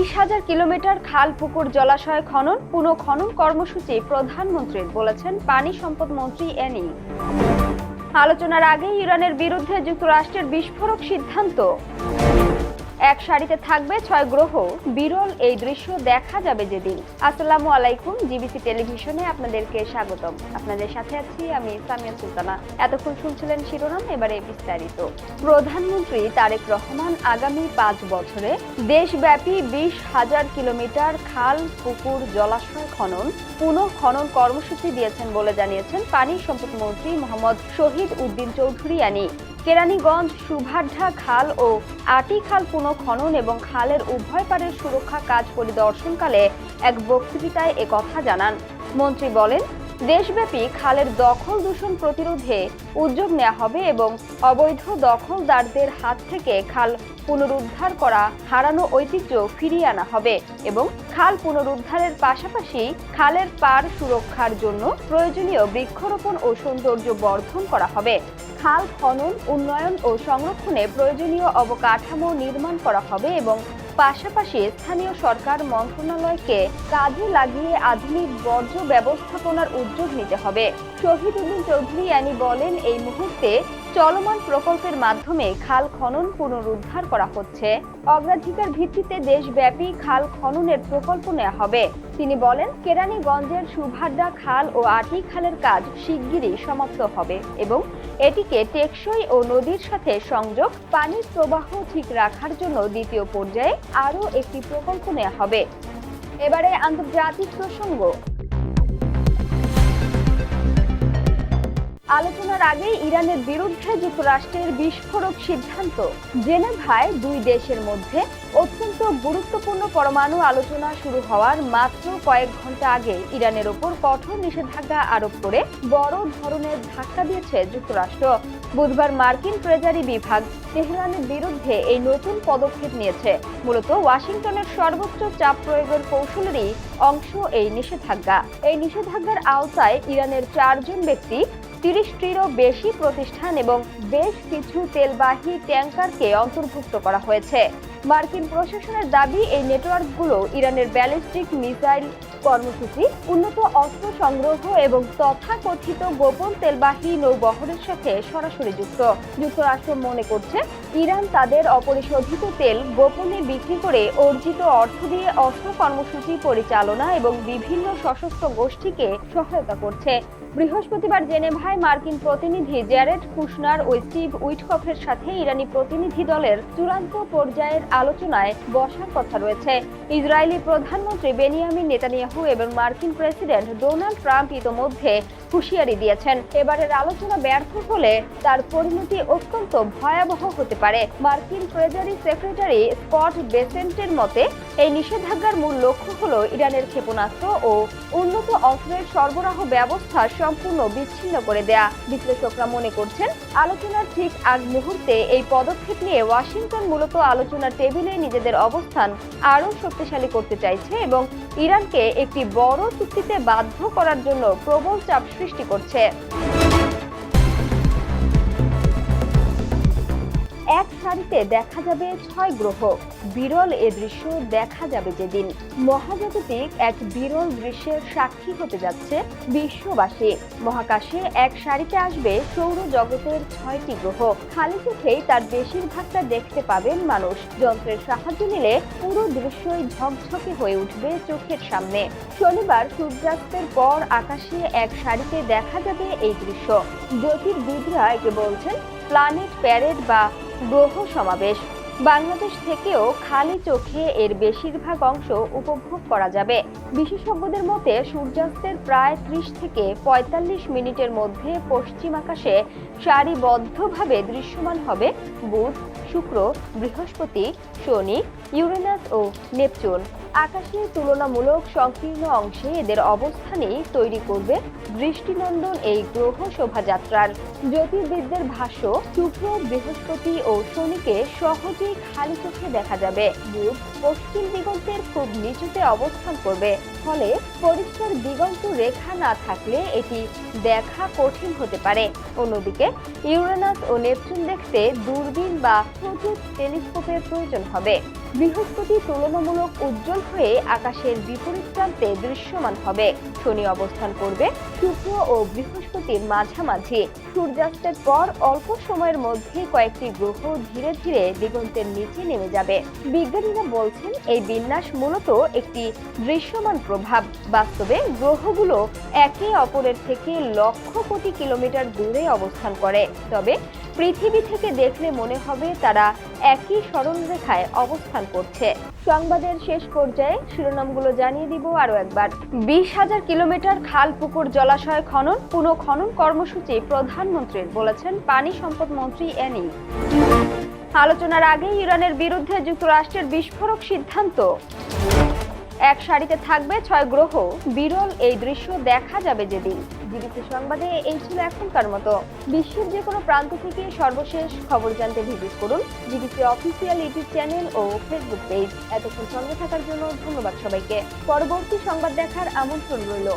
20,000 kilometre খাল পুকুর জলাশয় খনন পুনঃখনন কর্মসূচি প্রধানমন্ত্রীর, বলেছেন পানি সম্পদ মন্ত্রী এনি। আলোচনার আগে ইরানের বিরুদ্ধে যুক্তরাষ্ট্রের বিস্ফোরক সিদ্ধান্ত। এক সারিতে থাকবে 6 গ্রহ, বিরল এই দৃশ্য দেখা যাবে যেদিন। আসসালামু আলাইকুম, জিবিসি টেলিভিশনে আপনাদেরকে স্বাগতম। আপনাদের সাথে আছি আমি সামিয়া সুলতানা। এতক্ষণ শুনছিলেন শিরোনাম, এবারে বিস্তারিত। প্রধানমন্ত্রী তারেক রহমান আগামী 5 বছরে দেশব্যাপী 20,000 কিলোমিটার খাল পুকুর জলাশয় পুনঃখনন কর্মসূচি দিয়েছেন বলে জানিয়েছেন পানি সম্পদ মন্ত্রী মোহাম্মদ শহীদ উদ্দিন চৌধুরী এনি। কেরানীগঞ্জ সুভাড্ডা খাল ও আটি খাল পুনঃখনন এবং খালের উভয় পাড়ের সুরক্ষা কাজ পরিদর্শনকালে এক বক্তৃতায় একথা জানান। মন্ত্রী বলেন, দেশব্যাপী খালের দখল দূষণ প্রতিরোধে উদ্যোগ নেওয়া হবে এবং অবৈধ দখলদারদের হাত থেকে খাল পুনরুদ্ধার করা হারানো ঐতিহ্য ফিরিয়ে আনা হবে এবং খাল পুনরুদ্ধারের পাশাপাশি খালের পাড় সুরক্ষার জন্য প্রয়োজনীয় বৃক্ষরোপণ ও সৌন্দর্য বর্ধন করা হবে। খাল খনন, উন্নয়ন ও সংরক্ষণে প্রয়োজনীয় অবকাঠামো নির্মাণ করা হবে এবং পাশাপাশি স্থানীয় সরকার মন্ত্রণালয়কে কাজে লাগিয়ে আধুনিক বর্জ্য ব্যবস্থাপনার উদ্যোগ নিতে হবে। শহীদ উদ্দিন চৌধুরী এনি বলেন, এই মুহূর্তে চলমান প্রকল্পের মাধ্যমে খাল খনন পুনরুদ্ধার করা হচ্ছে। অগ্রাধিকার ভিত্তিতে দেশব্যাপী খাল খননের প্রকল্প নেওয়া হবে। তিনি বলেন, কেরানীগঞ্জের সুভাড্ডা খাল ও আটি খালের কাজ শিগগিরই সমাপ্ত হবে এবং এটিকে টেকসই ও নদীর সাথে সংযোগ, পানির প্রবাহ ঠিক রাখার জন্য দ্বিতীয় পর্যায়ে আরও একটি প্রকল্প নেওয়া হবে। এবারে আন্তর্জাতিক প্রসঙ্গ। আলোচনার আগে ইরানের বিরুদ্ধে যুক্তরাষ্ট্রের বিস্ফোরক সিদ্ধান্ত। জেনেভায় দুই দেশের মধ্যে অত্যন্ত গুরুত্বপূর্ণ পরমাণু আলোচনা শুরু হওয়ার মাত্র কয়েক ঘন্টা আগে ইরানের ওপর কঠোর নিষেধাজ্ঞা আরোপ করে বড় ধরনের ধাক্কা দিয়েছে যুক্তরাষ্ট্র। বুধবার মার্কিন ট্রেজারি বিভাগ তেহরানের বিরুদ্ধে এই নতুন পদক্ষেপ নিয়েছে। মূলত ওয়াশিংটনের সর্বোচ্চ চাপ প্রয়োগের কৌশলেরই অংশ এই নিষেধাজ্ঞা। এই নিষেধাজ্ঞার আওতায় ইরানের 4 জন ব্যক্তি, 30টিরও বেশি প্রতিষ্ঠান এবং বেশ কিছু তেলবাহী ট্যাঙ্কারকে অন্তর্ভুক্ত করা হয়েছে। মার্কিন প্রশাসনের দাবি, এই নেটওয়ার্কগুলো ইরানের ব্যালিস্টিক মিসাইল কর্মসূচি, উন্নত অস্ত্র সংগ্রহ এবং তথাকথিত গোপন তেলবাহী নৌবহরের সাথে সরাসরি যুক্ত। যুক্তরাষ্ট্র মনে করছে, ইরান তাদের অপরিশোধিত তেল গোপনে বিক্রি করে অর্জিত অর্থ দিয়ে অস্ত্র কর্মসূচি পরিচালনা এবং বিভিন্ন সশস্ত্র গোষ্ঠীকে সহায়তা করছে। বৃহস্পতিবার জেনেভায় মার্কিন প্রতিনিধি জ্যারেড কুশনার ও স্টিভ উইটকফের সাথে ইরানি প্রতিনিধি দলের চূড়ান্ত পর্যায়ের আলোচনায় বসার কথা রয়েছে। ইসরায়েলি প্রধানমন্ত্রী বেনিয়ামিন নেতানিয়াহু এবং মার্কিন প্রেসিডেন্ট ডোনাল্ড ট্রাম্প ইতোমধ্যে হুঁশিয়ারি দিয়েছেন, এবারের আলোচনা ব্যর্থ হলে তার পরিণতি অত্যন্ত ভয়াবহ হতে পারে। মার্কিন ট্রেজারি সেক্রেটারি স্কট বেসেন্টের মতে, এই নিষেধাজ্ঞার মূল লক্ষ্য হল ইরানের ক্ষেপণাস্ত্র ও উন্নত অস্ত্রের সরবরাহ ব্যবস্থা সম্পূর্ণ বিচ্ছিন্ন করে দেয়া। বিশ্লেষকরা মনে করছেন, আলোচনার ঠিক আগ মুহূর্তে এই পদক্ষেপ নিয়ে ওয়াশিংটন মূলত আলোচনার টেবিলে নিজেদের অবস্থান আরও শক্তিশালী করতে চাইছে এবং ইরানকে একটি বড় চুক্তিতে বাধ্য করার জন্য প্রবল চাপ সৃষ্টি করছে। এক সারিতে দেখা যাবে 6 গ্রহ, বিরল এ দৃশ্য দেখা যাবে যেদিন। মহাজাগতিক এক বিরল দৃশ্যের সাক্ষী হতে যাচ্ছে বিশ্ববাসী। মহাকাশে এক সারিতে আসবে সৌরজগতের 6টি গ্রহ। খালি চোখেই তার বেশিরভাগটা দেখতে পাবেন মানুষ। যন্ত্রের সাহায্য নিলে পুরো দৃশ্যই ঝকঝকে হয়ে উঠবে চোখের সামনে। শনিবার সূর্যাস্তের পর আকাশে এক সারিতে দেখা যাবে এই দৃশ্য। জ্যোতির্বিদরা একে বলছেন প্ল্যানেট প্যারেড বা গ্রহ সমাবেশ। বাংলাদেশ থেকেও খালি চোখে এর বেশিরভাগ অংশ উপভোগ করা যাবে। বিশেষজ্ঞদের মতে সূর্যাস্তের প্রায় 30 থেকে 45 মিনিটের মধ্যে পশ্চিম আকাশে সারিবদ্ধভাবে দৃশ্যমান হবে বুধ, শুক্র, বৃহস্পতি, শনি, ইউরেনাস ও নেপচুন। আকাশের তুলনামূলক সংকীর্ণ অংশে এদের অবস্থানই তৈরি করবে দৃষ্টিনন্দন এই গ্রহ শোভাযাত্রার। জ্যোতির্বিদদের ভাষ্য, শুক্র, বৃহস্পতি ও শনিকে সহজেই খালি চোখে দেখা যাবে। বুধ পশ্চিম দিগন্তের খুব নিচুতে অবস্থান করবে, ফলে পরিষ্কার দিগন্ত রেখা না থাকলে এটি দেখা কঠিন হতে পারে। অন্যদিকে ইউরেনাস ও নেপচুন দেখতে দূরবীন বা প্রচুর টেলিস্কোপের প্রয়োজন হবে। বৃহস্পতি তুলনামূলক উজ্জ্বল হয়ে আকাশের বিপরীত প্রান্তে দৃশ্যমান হবে। শনি অবস্থান করবে শুক্র ও বৃহস্পতির মাঝামাঝি। সূর্যাস্তের পর অল্প সময়ের মধ্যে কয়েকটি গ্রহ ধীরে ধীরে দিগন্তের নিচে নেমে যাবে। বিজ্ঞানীরা বলছেন, এই বিন্যাস মূলত একটি দৃশ্যমান প্রভাব। বাস্তবে গ্রহগুলো একে অপরের থেকে লক্ষ কোটি কিলোমিটার দূরে অবস্থান করে, তবে পৃথিবী থেকে দেখলে মনে হবে তারা একই সরলরেখায় অবস্থান করছে। সংবাদের শেষ পর্যায়ে শিরোনামগুলো জানিয়ে দিব আরো একবার। 20,000 কিলোমিটার খাল, পুকুর, জলাশয় খনন, পুনঃখনন কর্মসূচি প্রধানমন্ত্রীর, বলেছেন পানি সম্পদ মন্ত্রী এনি। আলোচনার আগে ইরানের বিরুদ্ধে যুক্তরাষ্ট্রের বিস্ফোরক সিদ্ধান্ত। এক সারিতে থাকবে 6 গ্রহ, বিরল এই দৃশ্য দেখা যাবে যেদিন। জিবিসি সংবাদে এই ছিল এখনকার মতো। বিশ্বের যে কোনো প্রান্ত থেকে সর্বশেষ খবর জানতে ভিজিট করুন জিবিসি অফিসিয়াল ইউটিউব চ্যানেল ও ফেসবুক পেজ। এতক্ষণ সঙ্গে থাকার জন্য ধন্যবাদ সবাইকে। পরবর্তী সংবাদ দেখার আমন্ত্রণ রইল।